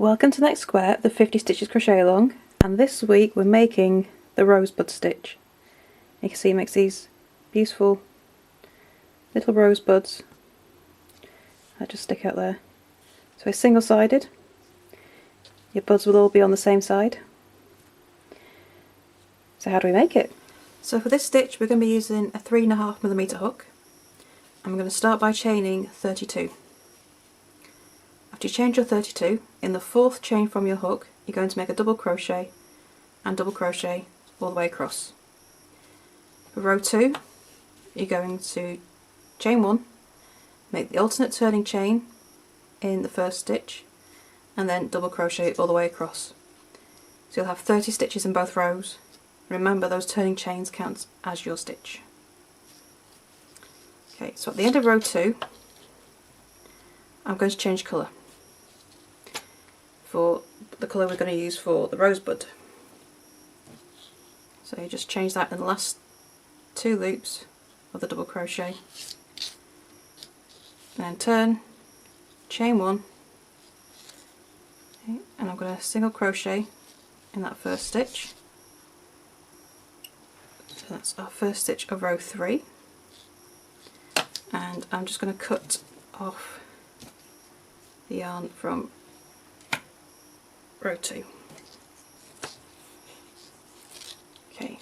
Welcome to the next square of the 50 Stitches Crochet Along, and this week we're making the Rosebud stitch. You can see it makes these beautiful little rosebuds that just stick out there. So it's single-sided. Your buds will all be on the same side. So how do we make it? So for this stitch we're going to be using a 3.5mm hook. I'm going to start by chaining 32. After you chain your 32, in the 4th chain from your hook you're going to make a double crochet and double crochet all the way across. For row 2 you're going to chain 1, make the alternate turning chain in the first stitch and then double crochet all the way across. So you'll have 30 stitches in both rows. Remember, those turning chains count as your stitch. Okay, so at the end of row 2 I'm going to change colour for the colour we're going to use for the rosebud. So you just change that in the last 2 loops of the double crochet, and then turn, chain 1, okay, and I'm going to single crochet in that first stitch. So that's our first stitch of row 3, and I'm just going to cut off the yarn from row 2. Okay,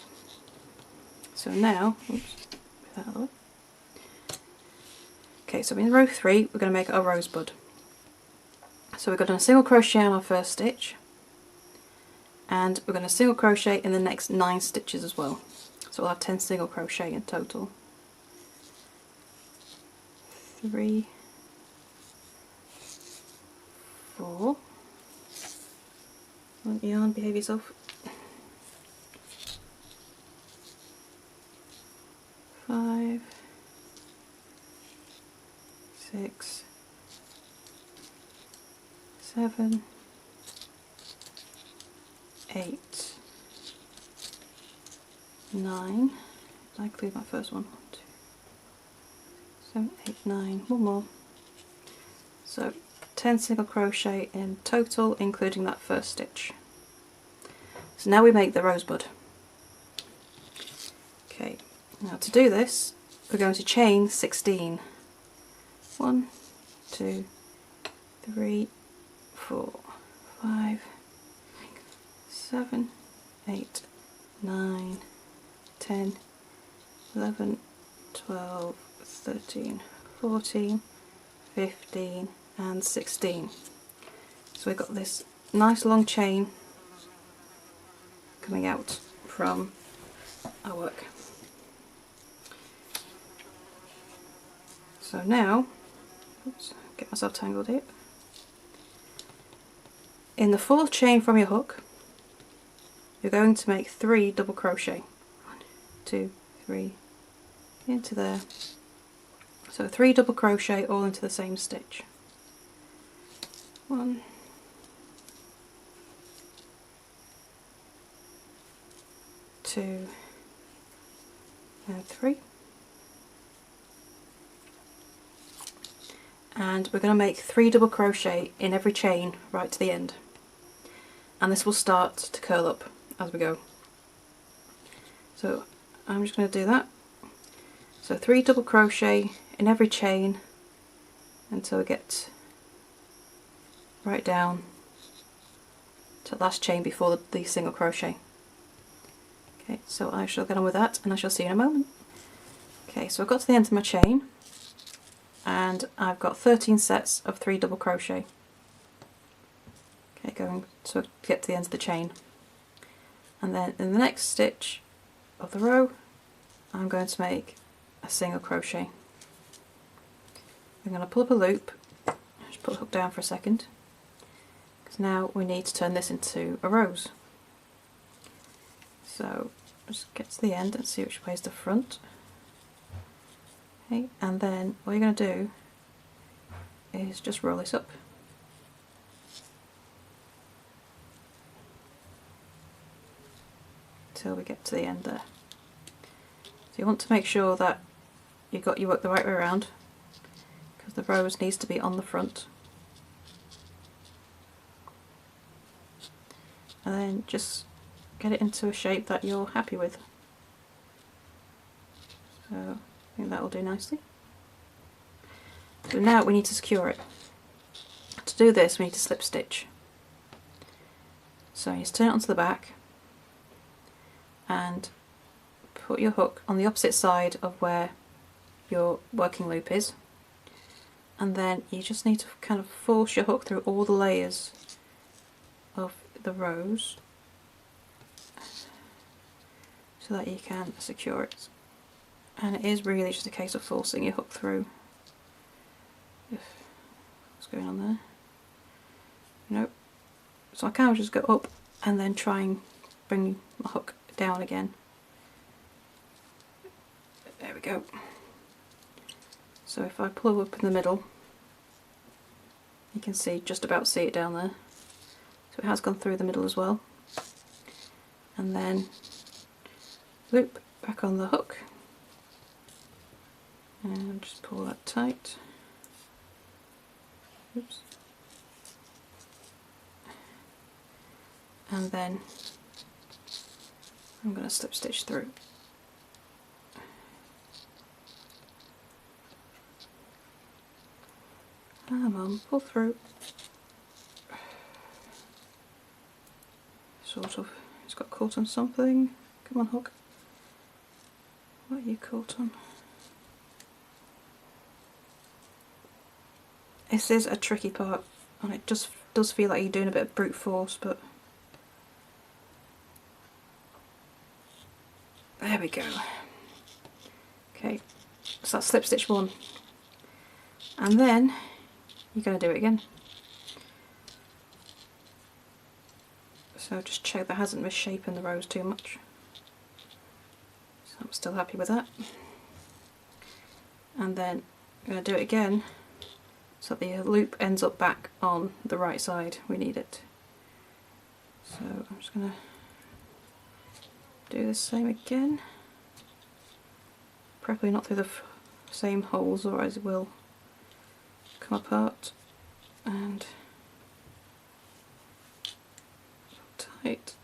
so now, oops, put that out of the way. Okay, so in row 3 we're going to make our rosebud. So we're going to single crochet on our first stitch, and we're going to single crochet in the next 9 stitches as well. So we'll have 10 single crochet in total. 3, 4, yarn, behave yourself. 5, 6, 7, 8, 9. I include my first one. 1, 2, 7, 8, 9. One more. So 10 single crochet in total, including that first stitch. So now we make the rosebud. Okay, now to do this we're going to chain 16. 1, 2, 3, 4, 5, 7, 8, 9, 10, 11, 12, 13, 14, 15 and 16. So we've got this nice long chain coming out from our work. So now, oops, get myself tangled here. In the 4th chain from your hook you're going to make 3 double crochet. 1, 2, 3 into there. So 3 double crochet all into the same stitch. 1, 2 and 3. And we're going to make 3 double crochet in every chain right to the end, and this will start to curl up as we go. So I'm just going to do that. So 3 double crochet in every chain until we get right down to the last chain before the single crochet. Okay, so I shall get on with that and I shall see you in a moment. Okay, so I've got to the end of my chain and I've got 13 sets of 3 double crochet. Okay, going to get to the end of the chain, and then in the next stitch of the row I'm going to make a single crochet. I'm going to pull up a loop, just put the hook down for a second, because now we need to turn this into a rose. So just get to the end and see which way is the front. Okay, and then what you're going to do is just roll this up. Till we get to the end there. So you want to make sure that you've got your work the right way around, because the rose needs to be on the front. and then just get it into a shape that you're happy with. So I think that will do nicely. So now we need to secure it. To do this we need to slip stitch. So you just turn it onto the back and put your hook on the opposite side of where your working loop is, and then you just need to kind of force your hook through all the layers of the rows so that you can secure it. And it is really just a case of forcing your hook through. What's going on there? Nope. So I kind of just go up and then try and bring my hook down again. There we go. So if I pull up in the middle, you can just about see it down there. So it has gone through the middle as well. And then loop back on the hook and just pull that tight. Oops. And then I'm going to slip stitch through. Come on, pull through. Sort of. It's got caught on something. Come on, hook. What are you caught on? This is a tricky part, and it just does feel like you're doing a bit of brute force, but there we go. Okay, so that's slip stitch 1, and then you're going to do it again. So just check that hasn't misshapen the rows too much. So I'm still happy with that. And then I'm going to do it again so the loop ends up back on the right side. We need it. So I'm just going to do the same again. Probably not through the same holes, or it will come apart. And tight,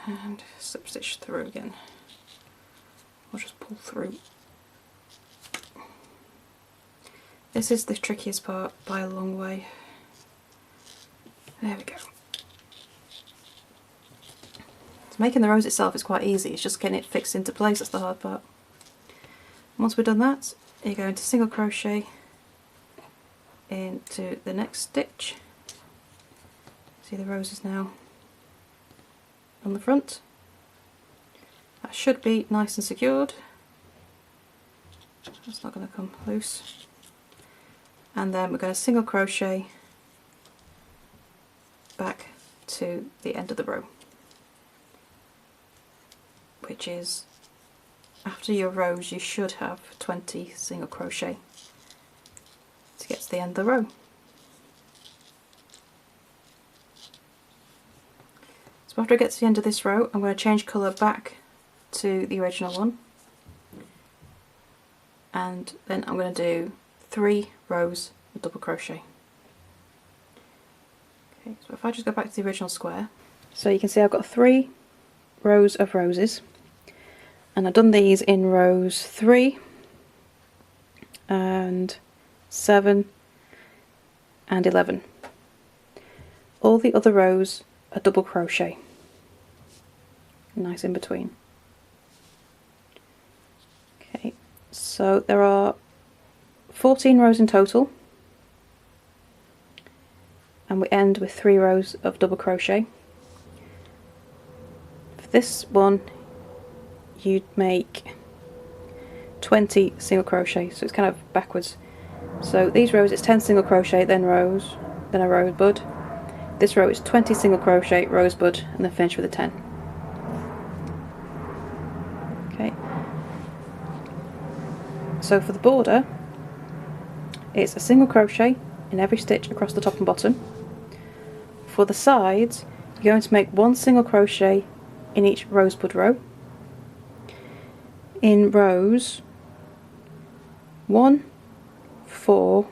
and slip stitch through again. I'll just pull through. This is the trickiest part by a long way. There we go. So making the rose itself is quite easy, it's just getting it fixed into place that's the hard part. Once we've done that, you go into single crochet into the next stitch. See, the rose is now on the front. That should be nice and secured. That's not going to come loose. And then we're going to single crochet back to the end of the row, which is, after your rows you should have 20 single crochet to get to the end of the row. So after I get to the end of this row, I'm going to change colour back to the original one, and then I'm going to do 3 rows of double crochet. Okay, so if I just go back to the original square, so you can see I've got 3 rows of roses, and I've done these in rows 3 and 7 and 11. All the other rows are double crochet, nice in between. Okay, so there are 14 rows in total, and we end with 3 rows of double crochet. For this one you'd make 20 single crochet, so it's kind of backwards. So these rows it's 10 single crochet, then rows, then a rosebud. This row is 20 single crochet, rosebud, and then finish with a 10. Okay. So for the border, it's a single crochet in every stitch across the top and bottom. For the sides, you're going to make 1 single crochet in each rosebud row. In rows 1, 4,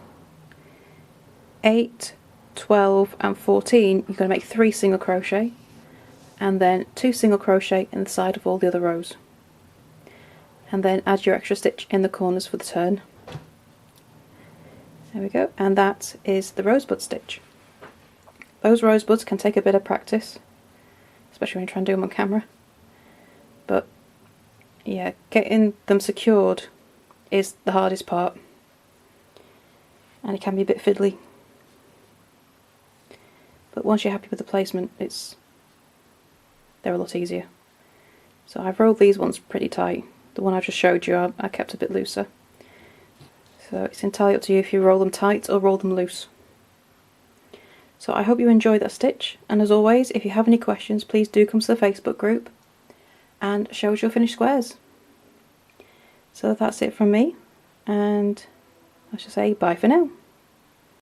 8, 12 and 14 you're going to make 3 single crochet and then 2 single crochet in the side of all the other rows, and then add your extra stitch in the corners for the turn. There we go, and that is the rosebud stitch. Those rosebuds can take a bit of practice, especially when you try and do them on camera, but yeah, getting them secured is the hardest part, and it can be a bit fiddly, but once you're happy with the placement they're a lot easier. So I've rolled these ones pretty tight. The one I just showed you I kept a bit looser, so it's entirely up to you if you roll them tight or roll them loose. So I hope you enjoyed that stitch, and as always, if you have any questions, please do come to the Facebook group and show us your finished squares. So that's it from me, and I shall say bye for now.